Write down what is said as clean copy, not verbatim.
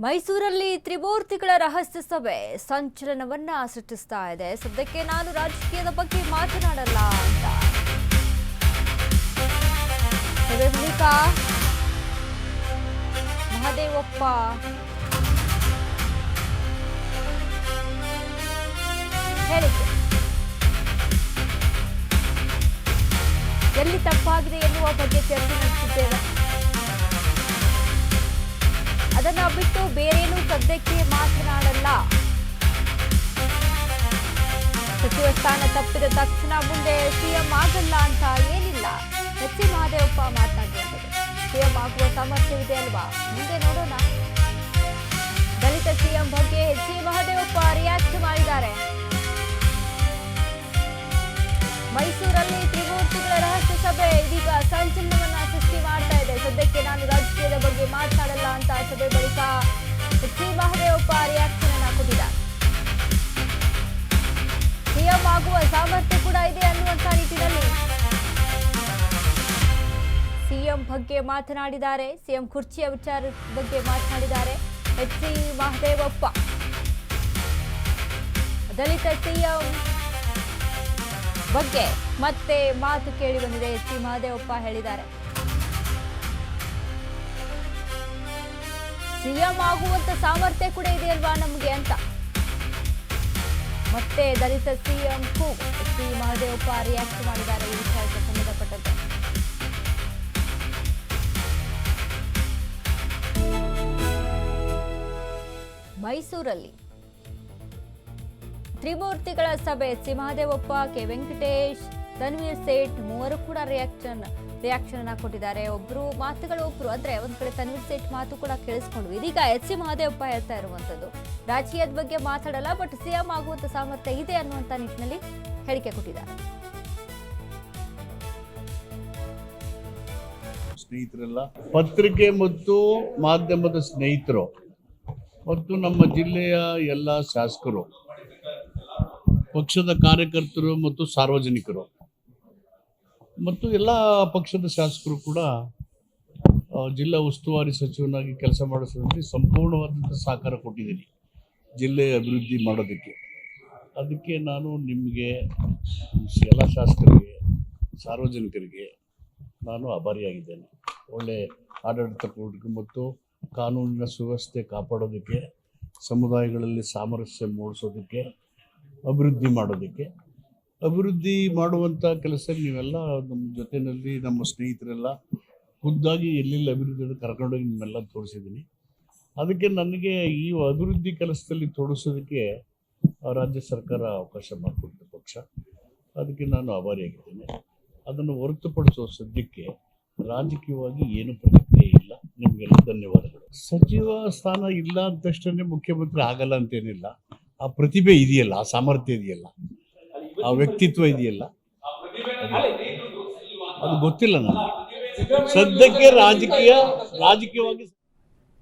ಮೈಸೂರಲ್ಲಿ ತ್ರಿಮೂರ್ತಿಗಳ ರಹಸ್ಯ ಸಭೆ ಸಂಚಲನವನ್ನ ಸೃಷ್ಟಿಸ್ತಾ ಇದೆ. ಸದ್ಯಕ್ಕೆ ನಾನು ರಾಜಕೀಯದ ಬಗ್ಗೆ ಮಾತನಾಡಲ್ಲ ಅಂತ ಸಭೆ ಬಳಿಕ ಮಹದೇವಪ್ಪ ಹೇಳಿಕೆ. ಎಲ್ಲಿ ತಪ್ಪಾಗಿದೆ ಎನ್ನುವ ಬಗ್ಗೆ ಚರ್ಚೆ ನಡೆಸಿದ್ದೇವೆ. ಅದನ್ನ ಬಿಟ್ಟು ಬೇರೇನೂ ಸದ್ಯಕ್ಕೆ ಮಾತನಾಡಲ್ಲ. ಸಚಿವ ಸ್ಥಾನ ತಪ್ಪಿದ ತಕ್ಷಣ ಮುಂದೆ ಸಿಎಂ ಆಗಲ್ಲ ಅಂತ ಏನಿಲ್ಲ. ಎಚ್ ಮಹದೇವಪ್ಪ ಮಾತನಾಡಿದ್ದಾರೆ. ಸಿಎಂ ಆಗುವ ಸಾಮರ್ಥ್ಯವಿದೆ ಅಲ್ವಾ, ಮುಂದೆ ನೋಡೋಣ. ದಲಿತ ಸಿಎಂ ಬಗ್ಗೆ ಎಚ್ ಮಹದೇವಪ್ಪ ರಿಯಾಕ್ಟ್ ಮಾಡಿದ್ದಾರೆ. ಮೈಸೂರಲ್ಲಿ ತ್ರಿಮೂರ್ತಿಗಳ ರಹಸ್ಯ ಸಭೆ ಇದೀಗ ಸಂಚಲನವನ್ನ ಸೃಷ್ಟಿ ಮಾಡ್ತಾ ಇದೆ. ಸದ್ಯಕ್ಕೆ ನಾನು ರಾಜಕೀಯದ ಬಗ್ಗೆ ಮಾತನಾಡಲ್ಲ ಅಂತ ಸಭೆ ಬಳಿಕ ಎಚ್ ಮಹದೇವಪ್ಪ ರಿಯಾಕ್ಷನ್ ಅನ್ನ ಕೊಟ್ಟಿದ್ದಾರೆ. ಸಿಎಂ ಆಗುವ ಸಾಮರ್ಥ್ಯ ಕೂಡ ಇದೆ ಅನ್ನುವಂತ ನಿಟ್ಟಿನಲ್ಲಿ ಸಿಎಂ ಬಗ್ಗೆ ಮಾತನಾಡಿದ್ದಾರೆ. ಸಿಎಂ ಕುರ್ಚಿಯ ವಿಚಾರ ಬಗ್ಗೆ ಮಾತನಾಡಿದ್ದಾರೆ ಎಚ್ ಮಹದೇವಪ್ಪ. ದಲಿತ ಸಿಎಂ ಬಗ್ಗೆ ಮತ್ತೆ ಮಾತು ಕೇಳಿ ಬಂದಿದೆ. ಎಚ್ ಮಹದೇವಪ್ಪ ಹೇಳಿದ್ದಾರೆ, ಸಿಎಂ ಆಗುವಂತ ಸಾಮರ್ಥ್ಯ ಕೂಡ ಇದೆ ಅಲ್ವಾ ನಮಗೆ ಅಂತ. ಮತ್ತೆ ದಲಿತ ಸಿಎಂ ಕೂಗು. ಎಚ್ ಮಹದೇವಪ್ಪ ರಿಯಾಕ್ಟ್ ಮಾಡಿದ್ದಾರೆ ಈ ವಿಷಯಕ್ಕೆ ಸಂಬಂಧಪಟ್ಟಂತೆ. ಮೈಸೂರಲ್ಲಿ ತ್ರಿಮೂರ್ತಿಗಳ ಸಭೆ. ಎಚ್ ಮಹದೇವಪ್ಪ, ಕೆ ವೆಂಕಟೇಶ್, ತನ್ವೀರ್ ಸೇಠ್ ಮೂವರು ಕೂಡ ರಿಯಾಕ್ಷನ್ ಅನ್ನ ಕೊಟ್ಟಿದ್ದಾರೆ. ಒಬ್ರು ಮಾತುಗಳು ಒಬ್ರು ಅಂದ್ರೆ ಒಂದ್ ಕಡೆ ತನ್ವೀರ್ ಸೇಠ್ ಮಾತು ಕೂಡ ಕೇಳಿಸ್ಕೊಂಡು ಇದೀಗ ಎಚ್ ಮಹದೇವಪ್ಪ ಹೇಳ್ತಾ ಇರುವಂತದ್ದು ರಾಜಕೀಯದ ಬಗ್ಗೆ ಮಾತಾಡಲ್ಲ, ಬಟ್ ಸಿಎಂ ಆಗುವಂತ ಸಾಮರ್ಥ್ಯ ಇದೆ ಅನ್ನುವಂತ ನಿಟ್ಟಿನಲ್ಲಿ ಹೇಳಿಕೆ ಕೊಟ್ಟಿದ್ದಾರೆ. ಸ್ನೇಹಿತರೆಲ್ಲ, ಪತ್ರಿಕೆ ಮತ್ತು ಮಾಧ್ಯಮದ ಸ್ನೇಹಿತರು ಮತ್ತು ನಮ್ಮ ಜಿಲ್ಲೆಯ ಎಲ್ಲ ಶಾಸಕರು, ಪಕ್ಷದ ಕಾರ್ಯಕರ್ತರು ಮತ್ತು ಸಾರ್ವಜನಿಕರು ಮತ್ತು ಎಲ್ಲ ಪಕ್ಷದ ಶಾಸಕರು ಕೂಡ ಜಿಲ್ಲಾ ಉಸ್ತುವಾರಿ ಸಚಿವನಾಗಿ ಕೆಲಸ ಮಾಡಿಸೋದ್ರಲ್ಲಿ ಸಂಪೂರ್ಣವಾದಂಥ ಸಹಕಾರ ಕೊಟ್ಟಿದ್ದೀನಿ ಜಿಲ್ಲೆಯ ಅಭಿವೃದ್ಧಿ ಮಾಡೋದಕ್ಕೆ. ಅದಕ್ಕೆ ನಾನು ನಿಮಗೆ ಎಲ್ಲ ಶಾಸಕರಿಗೆ, ಸಾರ್ವಜನಿಕರಿಗೆ ನಾನು ಆಭಾರಿಯಾಗಿದ್ದೇನೆ. ಒಳ್ಳೆ ಆಡಳಿತ ಕೊಡೋದಕ್ಕೆ ಮತ್ತು ಕಾನೂನಿನ ಸುವ್ಯವಸ್ಥೆ ಕಾಪಾಡೋದಕ್ಕೆ, ಸಮುದಾಯಗಳಲ್ಲಿ ಸಾಮರಸ್ಯ ಮೂಡಿಸೋದಕ್ಕೆ, ಅಭಿವೃದ್ಧಿ ಮಾಡೋದಕ್ಕೆ. ಅಭಿವೃದ್ಧಿ ಮಾಡುವಂಥ ಕೆಲಸ ನೀವೆಲ್ಲ ನಮ್ಮ ಜೊತೆಯಲ್ಲಿ ನಮ್ಮ ಸ್ನೇಹಿತರೆಲ್ಲ ಖುದ್ದಾಗಿ ಎಲ್ಲೆಲ್ಲಿ ಅಭಿವೃದ್ಧಿ ಕರ್ಕೊಂಡೋಗಿ ನಿಮ್ಮೆಲ್ಲ ತೋರಿಸಿದ್ದೀನಿ. ಅದಕ್ಕೆ ನನಗೆ ಈ ಅಭಿವೃದ್ಧಿ ಕೆಲಸದಲ್ಲಿ ತೋರಿಸೋದಕ್ಕೆ ರಾಜ್ಯ ಸರ್ಕಾರ ಅವಕಾಶ ಮಾಡಿಕೊಡ್ತು ಪಕ್ಷ. ಅದಕ್ಕೆ ನಾನು ಆಭಾರಿಯಾಗಿದ್ದೇನೆ. ಅದನ್ನು ಹೊರತುಪಡಿಸುವ ಸದ್ಯಕ್ಕೆ ರಾಜಕೀಯವಾಗಿ ಏನು ಪ್ರತಿಕ್ರಿಯೆ ಇಲ್ಲ. ನಿಮಗೆಲ್ಲ ಧನ್ಯವಾದಗಳು. ಸಚಿವ ಸ್ಥಾನ ಇಲ್ಲ ಅಂತಷ್ಟೇ ಮುಖ್ಯಮಂತ್ರಿ ಆಗಲ್ಲ ಅಂತೇನಿಲ್ಲ. ಆ ಪ್ರತಿಭೆ ಇದೆಯಲ್ಲ, ಆ ಸಾಮರ್ಥ್ಯ ಇದೆಯಲ್ಲ, ಆ ವ್ಯಕ್ತಿತ್ವ ಇದೆಯಲ್ಲ, ಅದು ಗೊತ್ತಿಲ್ಲ ನನಗೆ. ಸದ್ಯಕ್ಕೆ ರಾಜಕೀಯವಾಗಿ